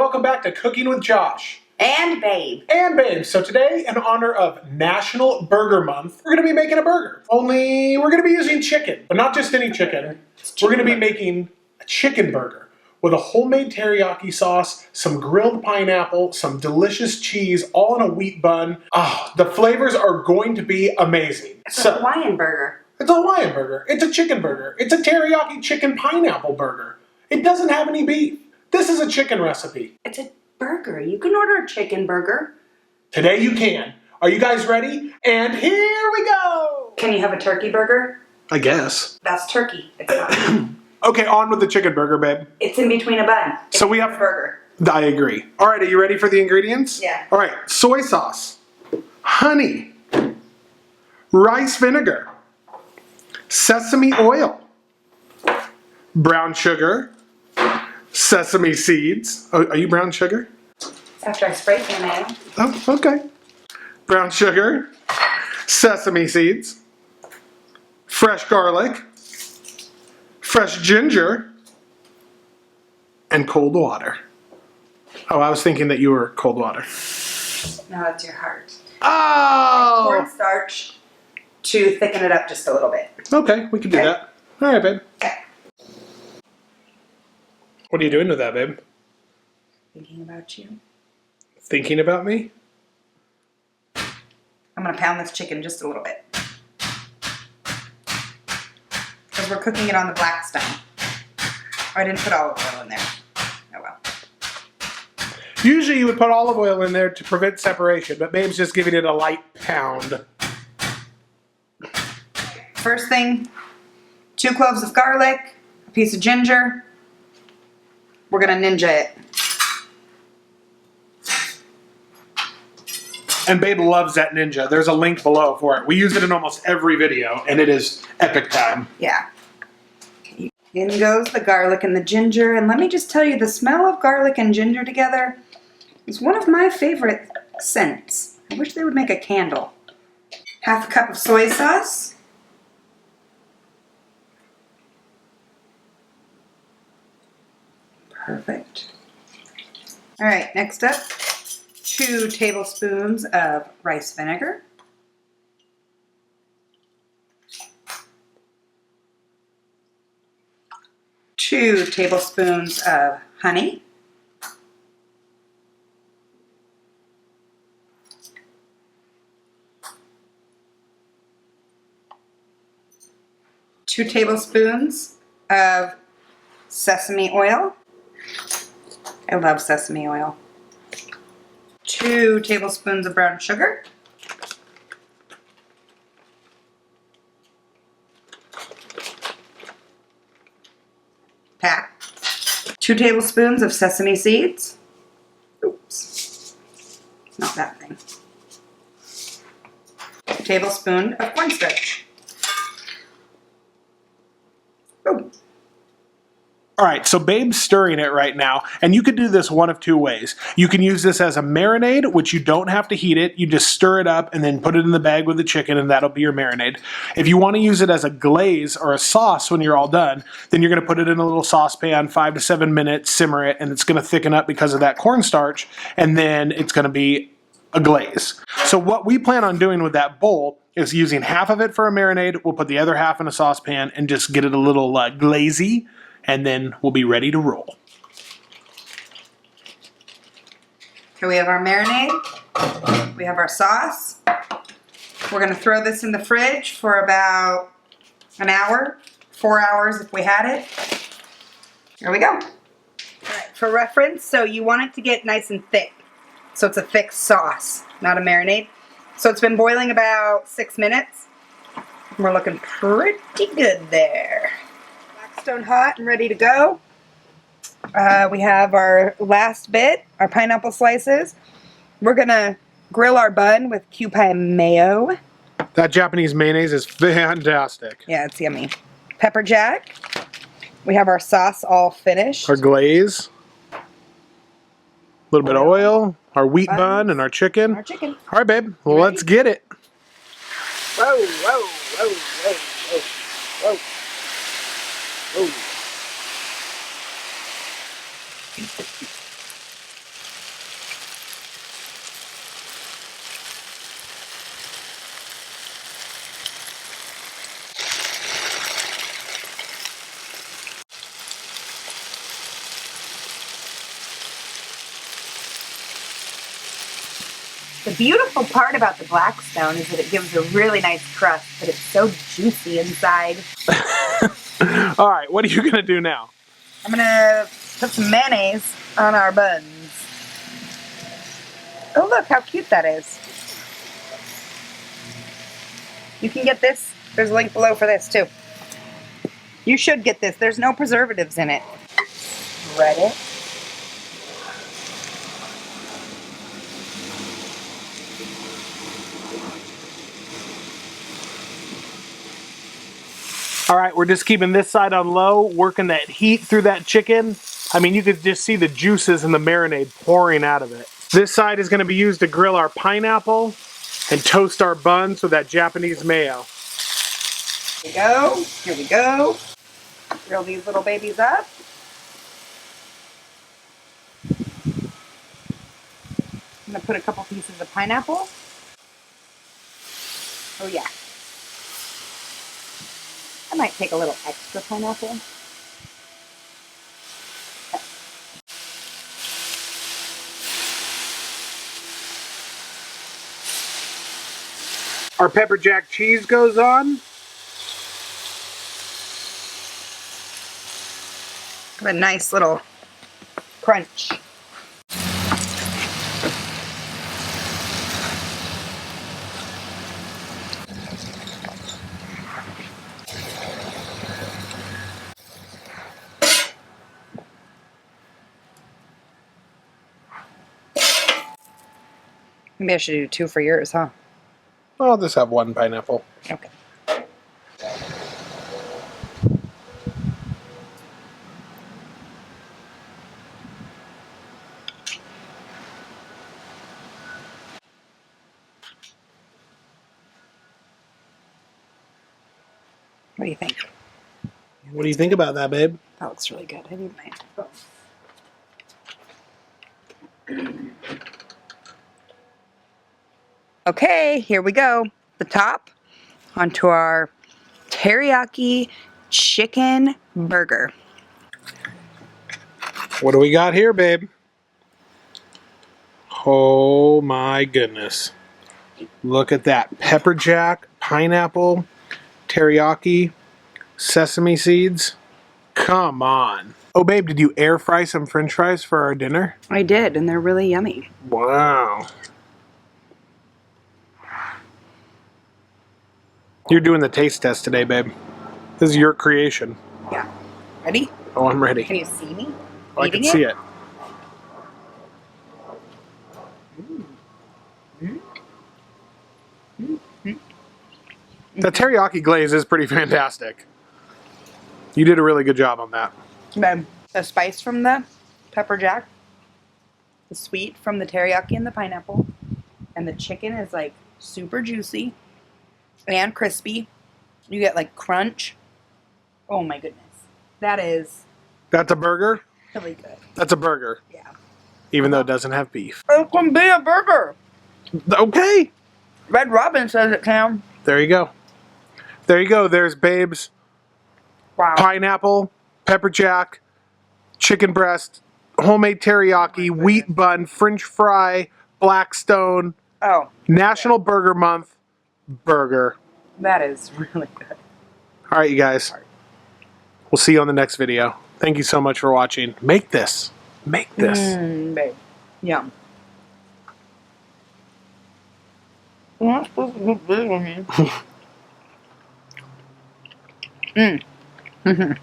welcome back to Cooking with Josh. And Babe. And Babe. So today, in honor of National Burger Month, we're going to be making a burger. Only we're going to be using chicken, but not just any chicken. We're going to be making a chicken burger with a homemade teriyaki sauce, some grilled pineapple, some delicious cheese, all in a wheat bun. Oh, the flavors are going to be amazing. It's a Hawaiian burger. It's a Hawaiian burger. It's a chicken burger. It's a teriyaki chicken pineapple burger. It doesn't have any beef. This is a chicken recipe. It's a burger. You can order a chicken burger. Today you can. Are you guys ready? And here we go! Can you have a turkey burger? I guess. That's turkey. It's not. Okay, on with the chicken burger, babe. It's in between a bun. So we have a burger. I agree. All right, are you ready for the ingredients? Yeah. All right, soy sauce, honey, rice vinegar, sesame oil, brown sugar, sesame seeds. Oh, are you brown sugar? After I spray tan mayo. Oh, okay. Brown sugar, sesame seeds, fresh garlic, fresh ginger, and cold water. Oh, I was thinking that you were cold water. No, that's your heart. Oh! Cornstarch to thicken it up just a little bit. Okay, we can do that. All right, babe. Okay. What are you doing with that, babe? Thinking about you. Thinking about me? I'm going to pound this chicken just a little bit. Because we're cooking it on the Blackstone. Oh, I didn't put olive oil in there. Oh well. Usually you would put olive oil in there to prevent separation, but babe's just giving it a light pound. First thing, 2 cloves of garlic, a piece of ginger. We're going to ninja it. And babe loves that ninja. There's a link below for it. We use it in almost every video, and it is epic time. Yeah. In goes the garlic and the ginger, and let me just tell you, the smell of garlic and ginger together is one of my favorite scents. I wish they would make a candle. Half a cup of soy sauce. Perfect. All right, next up, 2 tablespoons of rice vinegar. 2 tablespoons of honey. 2 tablespoons of sesame oil. I love sesame oil. 2 tablespoons of brown sugar. Pack. 2 tablespoons of sesame seeds. Oops. Not that thing. 1 tablespoon of cornstarch. Ooh. All right, so babe's stirring it right now, and you could do this one of 2 ways. You can use this as a marinade, which you don't have to heat it. You just stir it up and then put it in the bag with the chicken, and that'll be your marinade. If you want to use it as a glaze or a sauce when you're all done, then you're going to put it in a little saucepan, 5 to 7 minutes, simmer it, and it's going to thicken up because of that cornstarch, and then it's going to be a glaze. So what we plan on doing with that bowl is using half of it for a marinade. We'll put the other half in a saucepan and just get it a little glazy, and then we'll be ready to roll. Okay, we have our marinade. We have our sauce. We're going to throw this in the fridge for about an hour, 4 hours if we had it. Here we go. All right, for reference, so you want it to get nice and thick. So it's a thick sauce, not a marinade. So it's been boiling about 6 minutes. We're looking pretty good there. Blackstone hot and ready to go. We have our last bit, our pineapple slices. We're gonna grill our bun with Kewpie mayo. That Japanese mayonnaise is fantastic. Yeah, it's yummy. Pepper jack. We have our sauce all finished. Our glaze. A little bit of oil. Our wheat bun and our chicken. Our chicken. All right, babe. Well, let's get it. Whoa, whoa, whoa, whoa, whoa, whoa. The beautiful part about the Blackstone is that it gives a really nice crust, but it's so juicy inside. All right, what are you gonna do now? I'm gonna put some mayonnaise on our buns. Oh, look how cute that is. You can get this. There's a link below for this too. You should get this. There's no preservatives in it. Spread it. All right, we're just keeping this side on low, working that heat through that chicken. I mean, you could just see the juices and the marinade pouring out of it. This side is gonna be used to grill our pineapple and toast our buns with that Japanese mayo. Here we go. Here we go. Grill these little babies up. I'm gonna put a couple pieces of pineapple. Oh yeah. I might take a little extra pineapple. Our pepper jack cheese goes on. Have a nice little crunch. Maybe I should do 2 for yours, huh? I'll just have 1 pineapple. Okay. What do you think? What do you think about that, babe? That looks really good. I need my phone. Okay, here we go. The top onto our teriyaki chicken burger. What do we got here, babe? Oh my goodness. Look at that. Pepper jack, pineapple, teriyaki, sesame seeds. Come on. Oh, babe, did you air fry some french fries for our dinner? I did, and they're really yummy. Wow. You're doing the taste test today, babe. This is your creation. Yeah. Ready? Oh, I'm ready. Can you see me? Oh, I can see it. The teriyaki glaze is pretty fantastic. You did a really good job on that. The spice from the pepper jack, the sweet from the teriyaki and the pineapple, and the chicken is like super juicy and crispy. You get like crunch. Oh my goodness. That's a burger? really good. That's a burger. Yeah. Even though it doesn't have beef. It can be a burger. Okay. Red Robin says it can. There you go. There you go. There's Babe's Wow. pineapple, pepper jack, chicken breast, homemade teriyaki, wheat bun, french fry, Blackstone, Oh, National Burger Month burger. that is really good. All right, you guys. We'll see you on the next video. Thank you so much for watching. Make this. Make this. Babe. Yum. You're not supposed to put this on me.